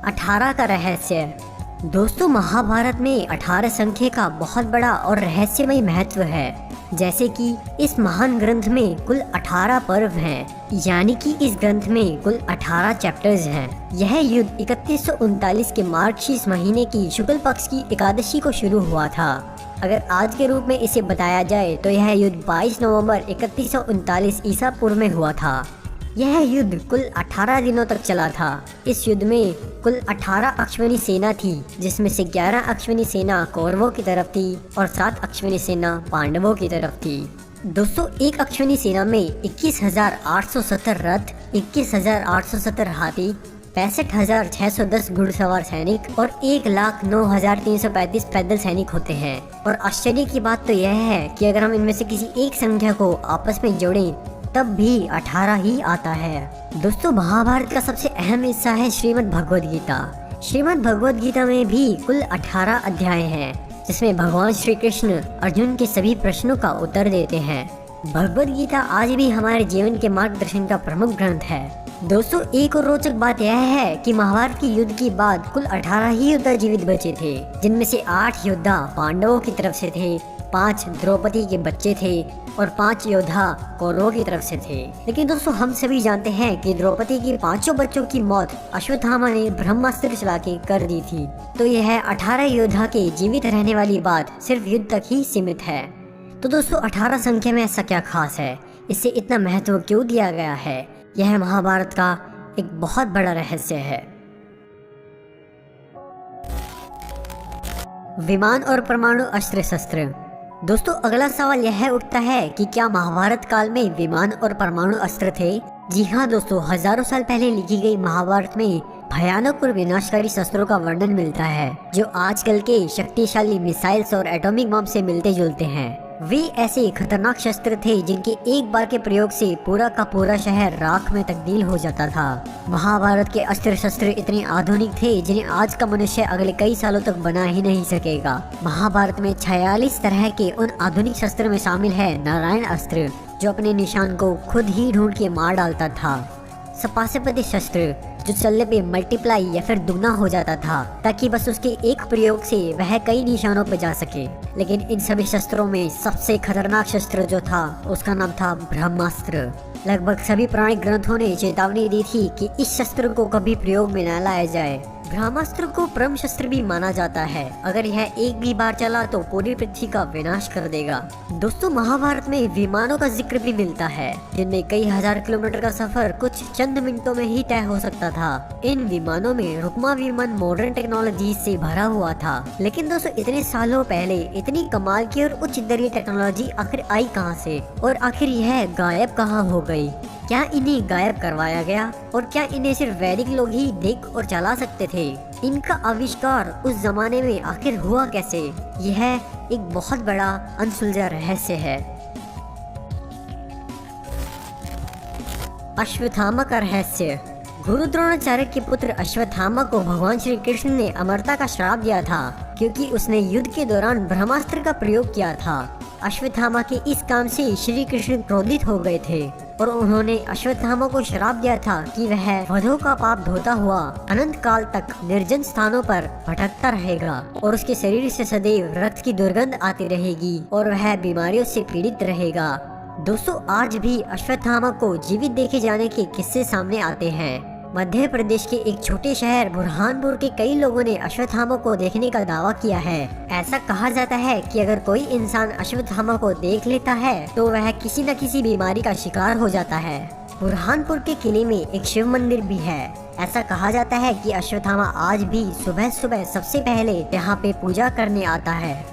18 का रहस्य। दोस्तों, महाभारत में 18 संख्या का बहुत बड़ा और रहस्यमय महत्व है। जैसे कि इस महान ग्रंथ में कुल 18 पर्व हैं, यानी कि इस ग्रंथ में कुल 18 चैप्टर्स हैं। यह युद्ध 3139 के मार्गशीर्ष महीने की शुक्ल पक्ष की एकादशी को शुरू हुआ था। अगर आज के रूप में इसे बताया जाए तो यह युद्ध 22 नवंबर 3139 ईसा पूर्व में हुआ था। यह युद्ध कुल 18 दिनों तक चला था। इस युद्ध में कुल 18 अश्विनी सेना थी, जिसमें से 11 अश्विनी सेना कौरवों की तरफ थी और 7 अश्विनी सेना पांडवों की तरफ थी। दोस्तों, एक अश्विनी सेना में 21,870 रथ, 21,870 हाथी, 65,610 घुड़सवार सैनिक और 1,09,335 पैदल सैनिक होते हैं। और आश्चर्य की बात तो यह है कि अगर हम इनमें से किसी एक संख्या को आपस में जोड़ें तब भी 18 ही आता है। दोस्तों, महाभारत का सबसे अहम हिस्सा है श्रीमद् भगवद गीता। श्रीमद् भगवद गीता में भी कुल 18 अध्याय हैं, जिसमें भगवान श्री कृष्ण अर्जुन के सभी प्रश्नों का उत्तर देते हैं। भगवद गीता आज भी हमारे जीवन के मार्गदर्शन का प्रमुख ग्रंथ है। दोस्तों, एक और रोचक बात यह है कि महाभारत के युद्ध के बाद कुल 18 ही योद्धा जीवित बचे थे, जिनमें से 8 योद्धा पांडवों की तरफ से थे, 5 द्रौपदी के बच्चे थे और 5 योद्धा कौरवों की तरफ से थे। लेकिन दोस्तों, हम सभी जानते हैं कि द्रौपदी के 5 बच्चों की मौत अश्वत्थामा ने ब्रह्मास्त्र चला के कर दी थी। तो यह 18 योद्धा के जीवित रहने वाली बात सिर्फ युद्ध तक ही सीमित है। तो दोस्तों, 18 संख्या में ऐसा क्या खास है, इसे इतना महत्व क्यों दिया गया है, यह महाभारत का एक बहुत बड़ा रहस्य है। विमान और परमाणु अस्त्र शस्त्र। दोस्तों, अगला सवाल यह उठता है कि क्या महाभारत काल में विमान और परमाणु अस्त्र थे? जी हाँ दोस्तों, हजारों साल पहले लिखी गई महाभारत में भयानक और विनाशकारी शस्त्रों का वर्णन मिलता है, जो आजकल के शक्तिशाली मिसाइल्स और एटॉमिक बम से मिलते जुलते हैं। वे ऐसे खतरनाक शस्त्र थे जिनके एक बार के प्रयोग से पूरा का पूरा शहर राख में तब्दील हो जाता था। महाभारत के अस्त्र शस्त्र इतने आधुनिक थे जिन्हें आज का मनुष्य अगले कई सालों तक बना ही नहीं सकेगा। महाभारत में 46 तरह के उन आधुनिक शस्त्र में शामिल है नारायण अस्त्र, जो अपने निशान को खुद ही ढूंढ के मार डालता था। सपाशपति शस्त्र, जो चलने पे मल्टीप्लाई या फिर दुगना हो जाता था, ताकि बस उसके एक प्रयोग से वह कई निशानों पर जा सके। लेकिन इन सभी शस्त्रों में सबसे खतरनाक शस्त्र जो था उसका नाम था ब्रह्मास्त्र। लगभग सभी पुराने ग्रंथों ने चेतावनी दी थी कि इस शस्त्र को कभी प्रयोग में न लाया जाए। ब्रह्मास्त्र को परम शस्त्र भी माना जाता है। अगर यह एक भी बार चला तो पूरी पृथ्वी का विनाश कर देगा। दोस्तों, महाभारत में विमानों का जिक्र भी मिलता है, जिनमें कई हजार किलोमीटर का सफर कुछ चंद मिनटों में ही तय हो सकता था। इन विमानों में रुकमा विमान मॉडर्न टेक्नोलॉजी से भरा हुआ था। लेकिन दोस्तों, इतने सालों पहले इतनी कमाल की और उच्च स्तरीय टेक्नोलॉजी आखिर आई कहां से, और आखिर यह गायब कहां हो गई? क्या इन्हें गायब करवाया गया, और क्या इन्हें सिर्फ वैदिक लोग ही देख और चला सकते थे? इनका आविष्कार उस जमाने में आखिर हुआ कैसे? यह एक बहुत बड़ा अनसुलझा रहस्य है। अश्वत्थामा का रहस्य। गुरु द्रोणाचार्य के पुत्र अश्वत्थामा को भगवान श्री कृष्ण ने अमरता का श्राप दिया था, क्योंकि उसने युद्ध के दौरान ब्रह्मास्त्र का प्रयोग किया था। अश्वत्थामा के इस काम से श्री कृष्ण क्रोधित हो गए थे और उन्होंने अश्वत्थामा को श्राप दिया था कि वह वधों का पाप धोता हुआ अनंत काल तक निर्जन स्थानों पर भटकता रहेगा और उसके शरीर से सदैव रक्त की दुर्गंध आती रहेगी और वह बीमारियों से पीड़ित रहेगा। दोस्तों, आज भी अश्वत्थामा को जीवित देखे जाने के किस्से सामने आते हैं। मध्य प्रदेश के एक छोटे शहर बुरहानपुर के कई लोगों ने अश्वत्थामा को देखने का दावा किया है। ऐसा कहा जाता है कि अगर कोई इंसान अश्वत्थामा को देख लेता है तो वह किसी न किसी बीमारी का शिकार हो जाता है। बुरहानपुर के किले में एक शिव मंदिर भी है। ऐसा कहा जाता है कि अश्वत्थामा आज भी सुबह सुबह सबसे पहले यहाँ पे पूजा करने आता है।